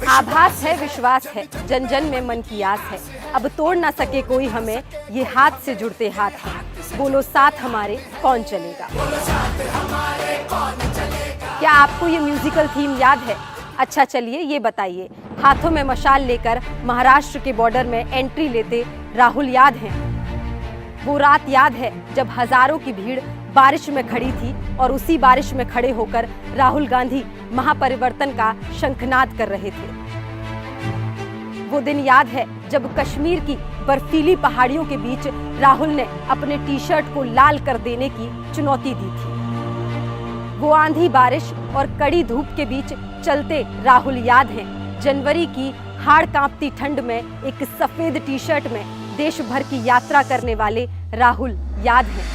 आभास है, विश्वास है, जन जन में मन की आस है। अब तोड़ ना सके कोई हमें, ये हाथ से जुड़ते हाथ हैं। बोलो साथ हमारे कौन चलेगा। क्या आपको ये म्यूजिकल थीम याद है? अच्छा चलिए ये बताइए, हाथों में मशाल लेकर महाराष्ट्र के बॉर्डर में एंट्री लेते राहुल याद हैं? वो रात याद है जब हजारों की भीड़ बारिश में खड़ी थी और उसी बारिश में खड़े होकर राहुल गांधी महापरिवर्तन का शंखनाद कर रहे थे। वो दिन याद है जब कश्मीर की बर्फीली पहाड़ियों के बीच राहुल ने अपने टी शर्ट को लाल कर देने की चुनौती दी थी। वो आंधी बारिश और कड़ी धूप के बीच चलते राहुल याद हैं? जनवरी की हाड़ कांपती ठंड में एक सफेद टी शर्ट में देश भर की यात्रा करने वाले राहुल याद हैं?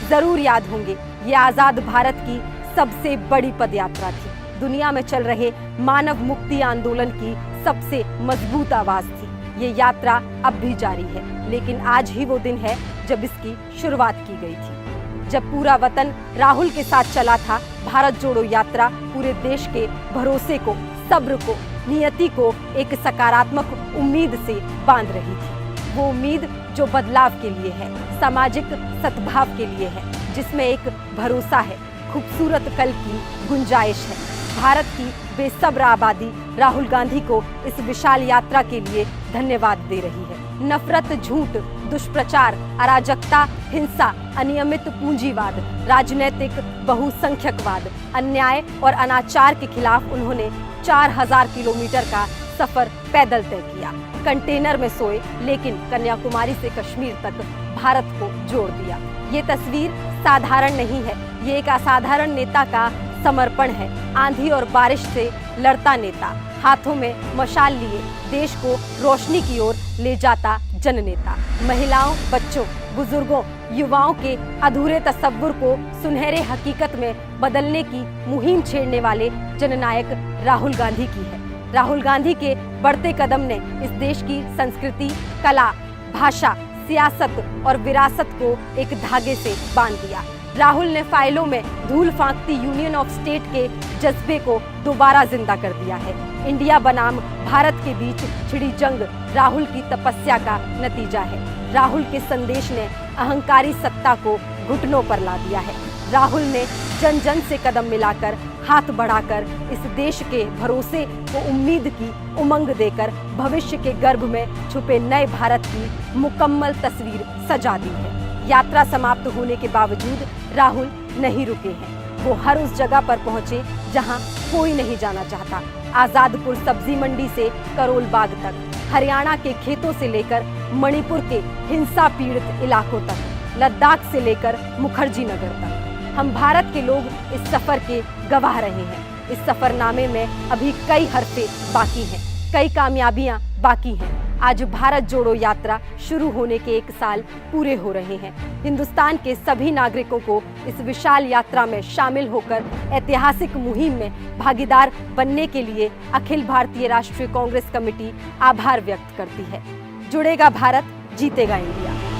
जरूर याद होंगे। ये आजाद भारत की सबसे बड़ी पदयात्रा थी। दुनिया में चल रहे मानव मुक्ति आंदोलन की सबसे मजबूत आवाज थी। ये यात्रा अब भी जारी है, लेकिन आज ही वो दिन है जब इसकी शुरुआत की गई थी। जब पूरा वतन राहुल के साथ चला था, भारत जोड़ो यात्रा पूरे देश के भरोसे को, सब्र को, नियति को एक सकारात्मक उम्मीद से बांध रही थी। वो उम्मीद जो बदलाव के लिए है, सामाजिक सद्भाव के लिए है, जिसमें एक भरोसा है, खूबसूरत कल की गुंजाइश है। भारत की बेसब्र आबादी राहुल गांधी को इस विशाल यात्रा के लिए धन्यवाद दे रही है। नफरत, झूठ, दुष्प्रचार, अराजकता, हिंसा, अनियमित पूंजीवाद, राजनीतिक बहुसंख्यकवाद, अन्याय और अनाचार के खिलाफ उन्होंने 4000 किलोमीटर का सफर पैदल तय किया। कंटेनर में सोए, लेकिन कन्याकुमारी से कश्मीर तक भारत को जोड़ दिया। ये तस्वीर साधारण नहीं है, ये एक असाधारण नेता का समर्पण है। आंधी और बारिश से लड़ता नेता, हाथों में मशाल लिए देश को रोशनी की ओर ले जाता जननेता। महिलाओं, बच्चों, बुजुर्गों, युवाओं के अधूरे तसव्वुर को सुनहरे हकीकत में बदलने की मुहिम छेड़ने वाले जननायक राहुल गांधी की है। राहुल गांधी के बढ़ते कदम ने इस देश की संस्कृति, कला, भाषा, सियासत और विरासत को एक धागे से बांध दिया। राहुल ने फाइलों में धूल फांकती यूनियन ऑफ स्टेट के जज्बे को दोबारा जिंदा कर दिया है। इंडिया बनाम भारत के बीच छिड़ी जंग राहुल की तपस्या का नतीजा है। राहुल के संदेश ने अहंकारी सत्ता को घुटनों पर ला दिया है। राहुल ने जन जन से कदम मिलाकर, हाथ बढ़ाकर इस देश के भरोसे को उम्मीद की उमंग देकर भविष्य के गर्भ में छुपे नए भारत की मुकम्मल तस्वीर सजा दी है। यात्रा समाप्त होने के बावजूद राहुल नहीं रुके हैं। वो हर उस जगह पर पहुंचे जहां कोई नहीं जाना चाहता। आजादपुर सब्जी मंडी से करोल बाग तक, हरियाणा के खेतों से लेकर मणिपुर के हिंसा पीड़ित इलाकों तक, लद्दाख से लेकर मुखर्जी नगर तक, हम भारत के लोग इस सफर के गवाह रहे हैं। इस सफरनामे में अभी कई हरफे बाकी हैं, कई कामयाबियां बाकी हैं। आज भारत जोड़ो यात्रा शुरू होने के 1 साल पूरे हो रहे हैं। हिंदुस्तान के सभी नागरिकों को इस विशाल यात्रा में शामिल होकर ऐतिहासिक मुहिम में भागीदार बनने के लिए अखिल भारतीय राष्ट्रीय कांग्रेस कमेटी आभार व्यक्त करती है। जुड़ेगा भारत, जीतेगा इंडिया।